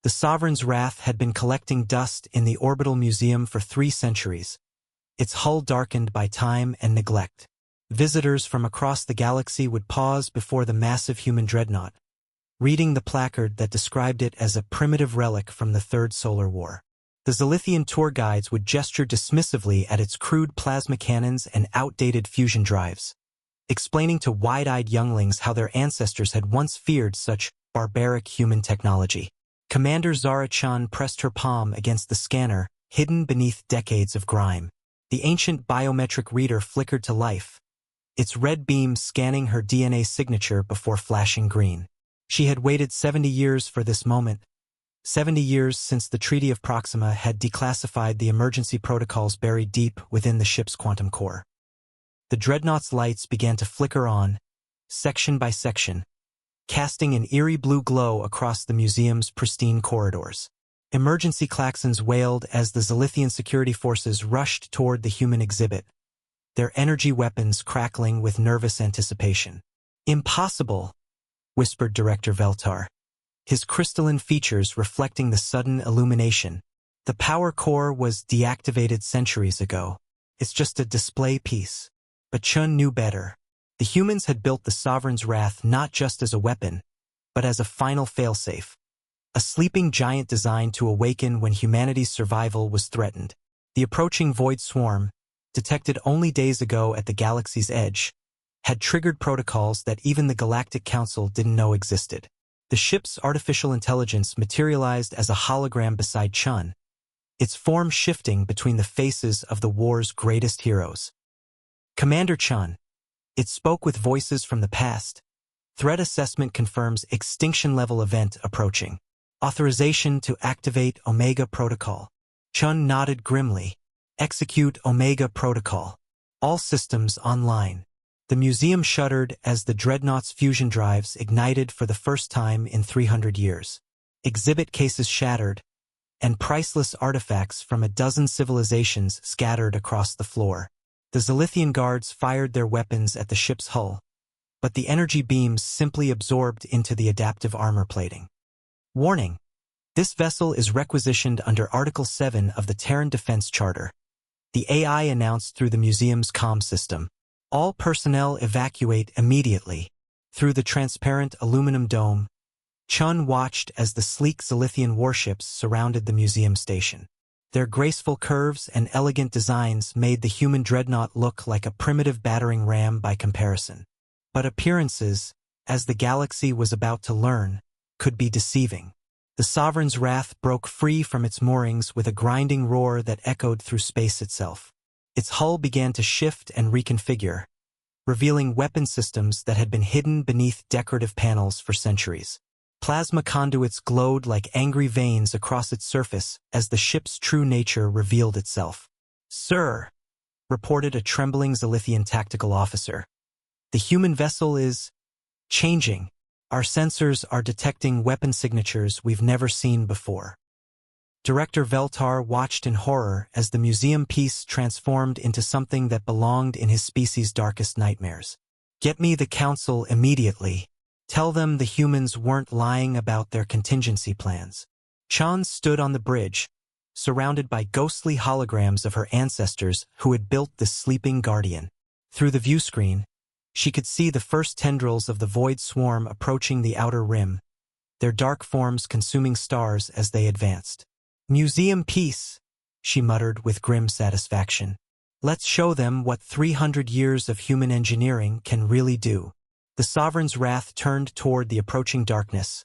The Sovereign's wrath had been collecting dust in the orbital museum for 3 centuries, its hull darkened by time and neglect. Visitors from across the galaxy would pause before the massive human dreadnought, reading the placard that described it as a primitive relic from the Third Solar War. The Zilithian tour guides would gesture dismissively at its crude plasma cannons and outdated fusion drives, explaining to wide-eyed younglings how their ancestors had once feared such barbaric human technology. Commander Zara Chun pressed her palm against the scanner, hidden beneath decades of grime. The ancient biometric reader flickered to life, its red beam scanning her DNA signature before flashing green. She had waited 70 years for this moment, 70 years since the Treaty of Proxima had declassified the emergency protocols buried deep within the ship's quantum core. The Dreadnought's lights began to flicker on, section by section, casting an eerie blue glow across the museum's pristine corridors. Emergency klaxons wailed as the Zilithian security forces rushed toward the human exhibit, their energy weapons crackling with nervous anticipation. "Impossible," whispered Director Veltar, his crystalline features reflecting the sudden illumination. "The power core was deactivated centuries ago. It's just a display piece." But Chun knew better. The humans had built the Sovereign's wrath not just as a weapon, but as a final failsafe. A sleeping giant designed to awaken when humanity's survival was threatened. The approaching void swarm, detected only days ago at the galaxy's edge, had triggered protocols that even the Galactic Council didn't know existed. The ship's artificial intelligence materialized as a hologram beside Chun, its form shifting between the faces of the war's greatest heroes. "Commander Chun." It spoke with voices from the past. "Threat assessment confirms extinction-level event approaching. Authorization to activate Omega Protocol." Chun nodded grimly. "Execute Omega Protocol. All systems online." The museum shuddered as the Dreadnought's fusion drives ignited for the first time in 300 years. Exhibit cases shattered, and priceless artifacts from a dozen civilizations scattered across the floor. The Zilithian guards fired their weapons at the ship's hull, but the energy beams simply absorbed into the adaptive armor plating. "Warning! This vessel is requisitioned under Article 7 of the Terran Defense Charter," the AI announced through the museum's comm system. "All personnel evacuate immediately." Through the transparent aluminum dome, Chun watched as the sleek Zilithian warships surrounded the museum station. Their graceful curves and elegant designs made the human dreadnought look like a primitive battering ram by comparison. But appearances, as the galaxy was about to learn, could be deceiving. The Sovereign's wrath broke free from its moorings with a grinding roar that echoed through space itself. Its hull began to shift and reconfigure, revealing weapon systems that had been hidden beneath decorative panels for centuries. Plasma conduits glowed like angry veins across its surface as the ship's true nature revealed itself. "Sir," reported a trembling Zilithian tactical officer, "the human vessel is changing. Our sensors are detecting weapon signatures we've never seen before." Director Veltar watched in horror as the museum piece transformed into something that belonged in his species' darkest nightmares. "Get me the Council immediately. Tell them the humans weren't lying about their contingency plans." Chun stood on the bridge, surrounded by ghostly holograms of her ancestors who had built this sleeping guardian. Through the viewscreen, she could see the first tendrils of the void swarm approaching the outer rim, their dark forms consuming stars as they advanced. "Museum piece," she muttered with grim satisfaction. "Let's show them what 300 years of human engineering can really do." The Sovereign's wrath turned toward the approaching darkness,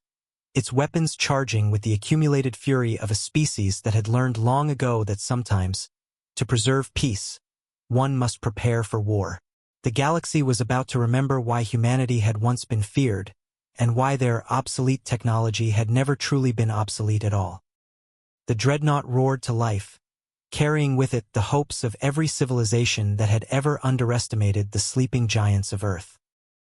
its weapons charging with the accumulated fury of a species that had learned long ago that sometimes, to preserve peace, one must prepare for war. The galaxy was about to remember why humanity had once been feared, and why their obsolete technology had never truly been obsolete at all. The Dreadnought roared to life, carrying with it the hopes of every civilization that had ever underestimated the sleeping giants of Earth.